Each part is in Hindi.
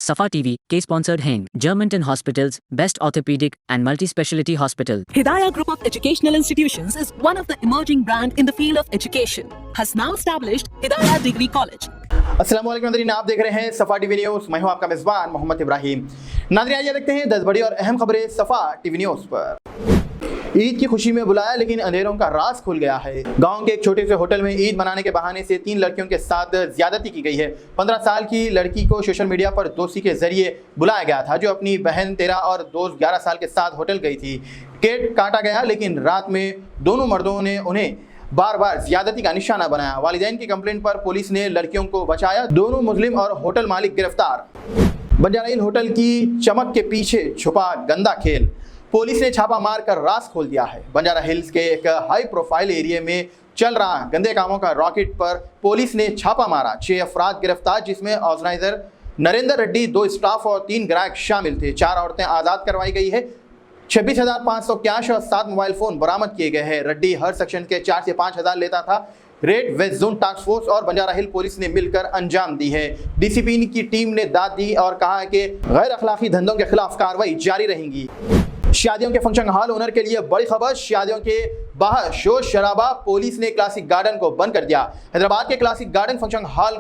Safa TV, K-sponsored Heng, Germantown Hospitals, Best Orthopedic and Multi-Speciality Hospital. Hidayah Group of Educational Institutions is one of the emerging brand in the field of education. Has now established Hidayah Degree College. अस्सलाम वालेकुम नाज़रीन, आप देख रहे हैं सफ़ा टीवी न्यूज़। मैं हूं आपका मेज़बान मोहम्मद इब्राहिम। नाज़रीन, आइए देखते हैं 10 बड़ी और अहम खबरें सफ़ा टीवी न्यूज़ पर। ईद की खुशी में बुलाया लेकिन अंधेरों का राज खुल गया है। गांव के एक छोटे से होटल में ईद मनाने के बहाने से 3 लड़कियों के साथ ज्यादती की गई है। 15 साल की लड़की को सोशल मीडिया पर दोस्ती के जरिए बुलाया गया था, जो अपनी बहन 13 और दोस्त 11 साल के साथ होटल गई थी। केक काटा गया लेकिन रात में दोनों मर्दों ने उन्हें बार बार ज्यादती का निशाना बनाया। वालिदैन की कंप्लेंट पर पुलिस ने लड़कियों को बचाया। दोनों मुस्लिम और होटल मालिक गिरफ्तार। बंजारा हिल होटल की चमक के पीछे छुपा गंदा खेल, पुलिस ने छापा मारकर राज खोल दिया है। बंजारा हिल्स के एक हाई प्रोफाइल एरिया में चल रहा गंदे कामों का रॉकेट पर पुलिस ने छापा मारा। 6 अफराद गिरफ्तार, जिसमें ऑर्गेनाइजर नरेंद्र रेड्डी, 2 स्टाफ और 3 ग्राहक शामिल थे। 4 औरतें आज़ाद करवाई गई है। 26,500 कैश और 7 मोबाइल फोन बरामद किए गए हैं। रेड्डी हर सेक्शन के 4 से 5,000 लेता था। Red west zone task force और बंजारा हिल पुलिस ने मिलकर अंजाम दी है। डीसीपी की टीम ने दाद दी और कहा कि गैर अखलाकी धंधों के खिलाफ कार्रवाई जारी रहेगी। शादियों के फंक्शन हॉल ओनर के लिए बड़ी खबर। शादियों के बाहर शोर शराबा, पुलिस ने क्लासिक गार्डन को बंद कर दिया। हैदराबाद के क्लासिक गार्डन फंक्शन हॉल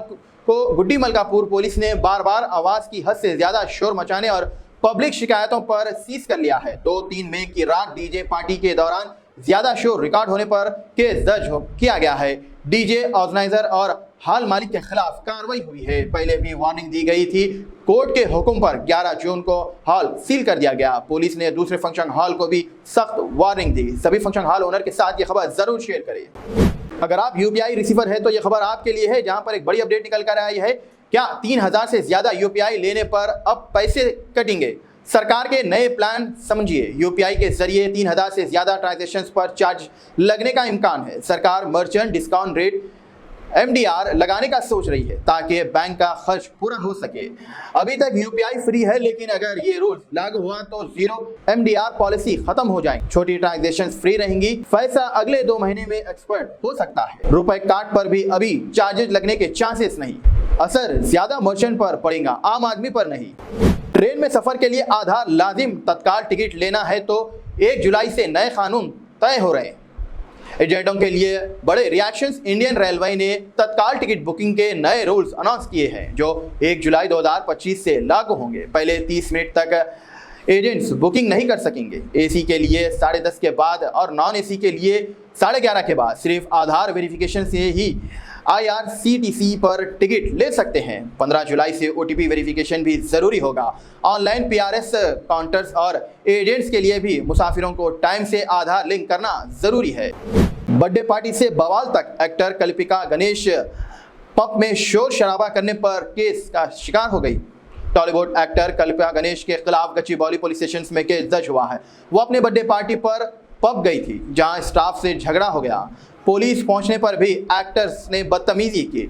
को गुड्डी मलकापुर पुलिस ने बार बार आवाज की हद से ज्यादा शोर मचाने और पब्लिक शिकायतों पर सीज कर लिया है। 2-3 मई की रात डीजे पार्टी के दौरान ज्यादा शोर रिकॉर्ड होने पर केस दर्ज किया गया है। डीजे ऑर्गेनाइजर और हॉल मालिक के खिलाफ कार्रवाई हुई है। पहले भी वार्निंग दी गई थी। कोर्ट के हुक्म पर 11 जून को हॉल सील कर दिया गया। पुलिस ने दूसरे फंक्शन हॉल को भी सख्त वार्निंग दी। सभी फंक्शन हॉल ओनर के साथ ये खबर जरूर शेयर करें। अगर आप यूपीआई रिसीवर है तो ये खबर आपके लिए है, जहां पर एक बड़ी अपडेट निकल कर आई है। क्या 3,000 से ज्यादा यूपीआई लेने पर अब पैसे कटेंगे? सरकार के नए प्लान समझिए। यूपीआई के जरिए 3,000 से ज्यादा ट्रांजैक्शंस पर चार्ज लगने का इम्कान है। सरकार मर्चेंट डिस्काउंट रेट MDR लगाने का सोच रही है ताकि बैंक का खर्च पूरा हो सके। अभी तक यूपीआई फ्री है, लेकिन अगर ये रूल लागू हुआ तो 0 MDR पॉलिसी खत्म हो जाएगी। छोटी ट्रांजैक्शंस फ्री रहेंगी। फैसला अगले 2 महीने में एक्सपर्ट हो सकता है। रुपए कार्ड पर भी अभी चार्जेस लगने के चांसेस नहीं। असर ज्यादा मर्चेंट पर पड़ेगा, आम आदमी पर नहीं। ट्रेन में सफर के लिए आधार लाजिम। तत्काल टिकट लेना है तो 1 जुलाई से नए कानून तय हो रहे हैं। एजेंटों के लिए बड़े रिएक्शंस। इंडियन रेलवे ने तत्काल टिकट बुकिंग के नए रूल्स अनाउंस किए हैं, जो 1 जुलाई 2025 से लागू होंगे। पहले 30 मिनट तक एजेंट्स बुकिंग नहीं कर सकेंगे। एसी के लिए 10:30 के बाद और नॉन एसी के लिए 11:30 के बाद सिर्फ आधार वेरिफिकेशन से ही IRCTC पर टिकट ले सकते हैं। 15 जुलाई से OTP वेरिफिकेशन भी जरूरी होगा। ऑनलाइन PRS काउंटर्स और एजेंट्स के लिए भी मुसाफिरों को टाइम से आधार लिंक करना जरूरी है। बर्थडे पार्टी से बवाल तक, एक्टर कल्पिका गणेश पब में शोर शराबा करने पर केस का शिकार हो गई। टॉलीवुड एक्टर कल्पिका गणेश के खिलाफ गच्चीबौली पुलिस स्टेशन में केस दर्ज हुआ है। वो अपने बर्थडे पार्टी पर पब गई थी, जहां स्टाफ से झगड़ा हो गया। पुलिस पहुंचने पर भी एक्टर्स ने बदतमीजी की।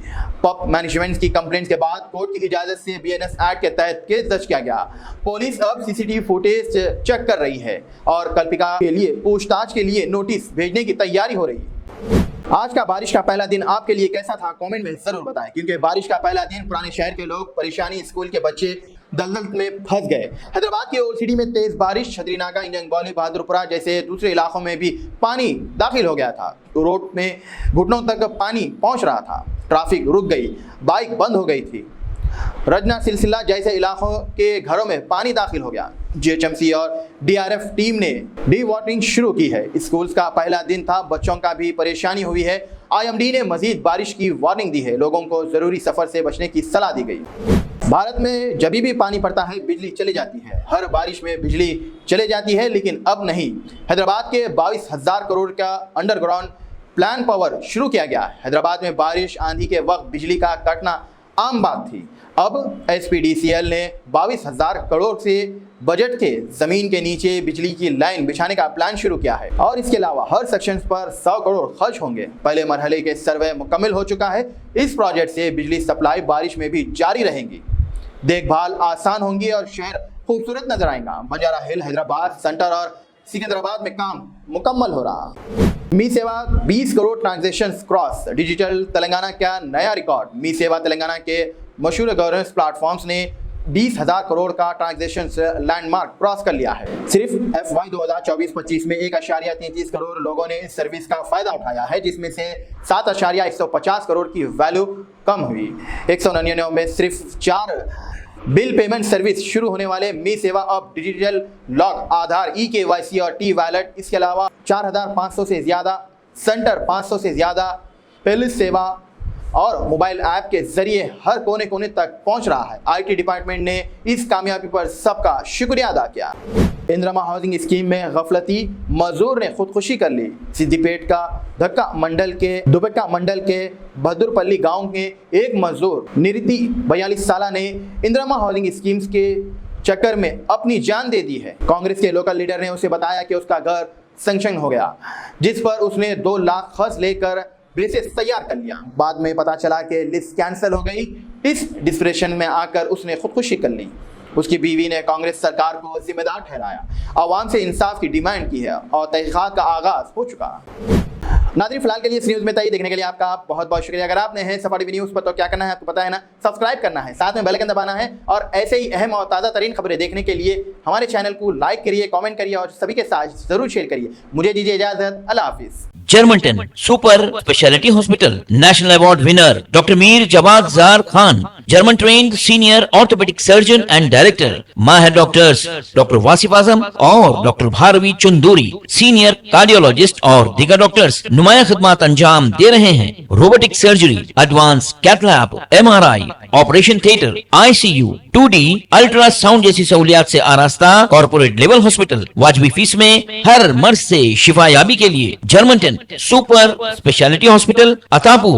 पब मैनेजमेंट की कंप्लेंट के बाद कोर्ट की इजाजत से BNS एक्ट के तहत केस दर्ज किया गया। पुलिस अब CCTV फुटेज चेक कर रही है और कल्पिका के लिए पूछताछ के लिए नोटिस भेजने की तैयारी हो रही है। आज का बारिश का पहला दिन आपके लिए कैसा था? कमेंट में जरूर बताएं, क्योंकि बारिश का पहला दिन पुराने शहर के लोग परेशानी, स्कूल के बच्चे दलदल में फंस गए। हैदराबाद के ओल्ड सिटी में तेज बारिश, छतरीनागा, इंजन गौली, बहादुरपुरा जैसे दूसरे इलाकों में भी पानी दाखिल हो गया था। रोड में घुटनों तक पानी पहुंच रहा था। ट्रैफिक रुक गई, बाइक बंद हो गई थी। रजना सिलसिला जैसे इलाकों के घरों में पानी दाखिल हो गया। GHMC और DRF टीम ने डी वाटरिंग शुरू की है। स्कूल्स का पहला दिन था, बच्चों का भी परेशानी हुई है। IMD ने मजीद बारिश की वार्निंग दी है। लोगों को जरूरी सफर से बचने की सलाह दी गई। भारत में जब भी पानी पड़ता है बिजली चली जाती है। हर बारिश में बिजली चले जाती है, लेकिन अब नहीं। हैदराबाद के 22,000 करोड़ का अंडरग्राउंड प्लान पावर शुरू किया गया है। हैदराबाद में बारिश आंधी के वक्त बिजली का कटना आम बात थी। अब SPDCL ने 22,000 करोड़ से बजट के जमीन के नीचे बिजली की लाइन बिछाने का प्लान शुरू किया है और इसके अलावा हर सेक्शन पर 100 करोड़ खर्च होंगे। पहले मरहले के सर्वे मुकम्मल हो चुका है। इस प्रोजेक्ट से बिजली सप्लाई बारिश में भी जारी रहेंगी, देखभाल आसान होंगी और शहर खूबसूरत नजर आएगा। बंजारा हिल, हैदराबाद सेंटर और सिकंदराबाद में काम मुकम्मल हो रहा। मी सेवा 20 crore transaction cross, digital Telangana का नया रिकॉर्ड। मी सेवा तेलंगाना के मशहूर गवर्नेंस प्लेटफॉर्म्स ने 20,000 करोड़ का ट्रांजैक्शन लैंडमार्क क्रॉस कर लिया है। सिर्फ FY 2024-25 में 1.33 करोड़ लोगों ने इस सर्विस का फायदा उठाया है, जिसमें से 7.150 करोड़ की वैल्यू कम हुई। 199 में सिर्फ 4 बिल पेमेंट सर्विस शुरू होने वाले मी सेवा अब डिजिटल लॉक, आधार, eKYC और टी वैलेट, इसके अलावा 4,500 से ज़्यादा सेंटर, 500 से ज़्यादा पुलिस सेवा और मोबाइल ऐप के जरिए हर कोने कोने तक पहुंच रहा है। IT डिपार्टमेंट ने इस कामयाबी पर सबका शुक्रिया अदा किया। इंदिरा हाउसिंग स्कीम में गफलती मजदूर ने खुदकुशी कर ली। सिद्दीपेट का दुबक्का मंडल के बहादुरपल्ली गांव के एक मजदूर निरिति 42 साल ने इंदिरा हाउसिंग स्कीम्स के चक्कर में अपनी जान दे दी है। कांग्रेस के लोकल लीडर ने उसे बताया कि उसका घर सैंक्शन हो गया, जिस पर उसने 2 लाख खर्च लेकर बेसिस तैयार कर लिया। बाद में पता चला कि लिस्ट कैंसिल हो गई। इस डिस्प्रेशन में आकर उसने खुदकुशी कर ली। उसकी बीवी ने कांग्रेस सरकार को जिम्मेदार ठहराया, आवाम से इंसाफ की डिमांड की है और तहकीकात का आगाज हो चुका। नाज़रीन, फिलहाल के लिए इस न्यूज़ में तय देखने के लिए आपका बहुत बहुत शुक्रिया। अगर आपने हैं सफा टीवी न्यूज़ पर तो क्या करना है आपको पता है ना, सब्सक्राइब करना है, साथ में बेल आइकन दबाना है और ऐसे ही अहम और ताज़ा तरीन खबरें देखने के लिए हमारे चैनल को लाइक करिए, कमेंट करिए और सभी के साथ जरूर शेयर करिए। मुझे दीजिए इजाजत, अल्लाह हाफिज। Germanton super speciality hospital, national award winner doctor Mir Jawad Zar Khan, German trained senior orthopaedic surgeon and director, माहिर डॉक्टर्स डॉक्टर वासिफ आजम और doctor Bharavi Chanduri, senior cardiologist और दीगर डॉक्टर्स नुमाया खिदमत अंजाम दे रहे हैं। Robotic surgery, advance cath lab, MRI, operation theatre, ICU, 2D ultrasound जैसी सहूलियात से आरास्ता कॉर्पोरेट लेवल हॉस्पिटल, वाजबी फीस में हर मर्ज से शिफायाबी के लिए Germanton super speciality hospital, Attapur.